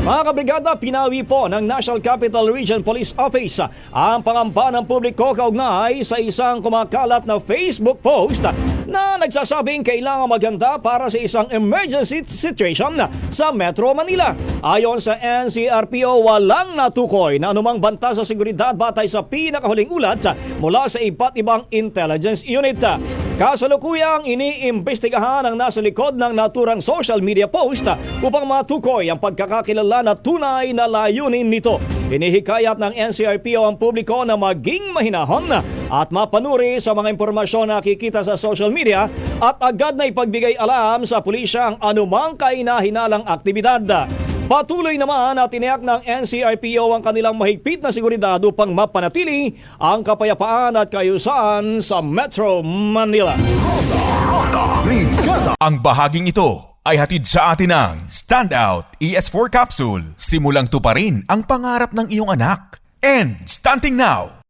Mga kabrigada, pinawi po ng National Capital Region Police Office ang pangamba ng publiko kaugnay sa isang kumakalat na Facebook post na nagsasabing kailangan maghanda para sa isang emergency situation sa Metro Manila. Ayon sa NCRPO, walang natukoy na anumang banta sa seguridad batay sa pinakahuling ulat mula sa iba't ibang intelligence unit. Kasalukuyang iniimbestigahan ang nasa likod ng naturang social media post upang matukoy ang pagkakakilala na tunay na layunin nito. Hinihikayat ng NCRPO ang publiko na maging mahinahon at mapanuri sa mga impormasyon na nakikita sa social media at agad na ipagbigay alam sa pulisya ang anumang kahinahinalang aktibidad. Patuloy naman at tiniyak ng NCRPO ang kanilang mahigpit na seguridad upang mapanatili ang kapayapaan at kaayusan sa Metro Manila. Ang bahaging ito ay hatid sa atin ng Standout ES4 Capsule. Simulang tuparin ang pangarap ng iyong anak. And stunting now!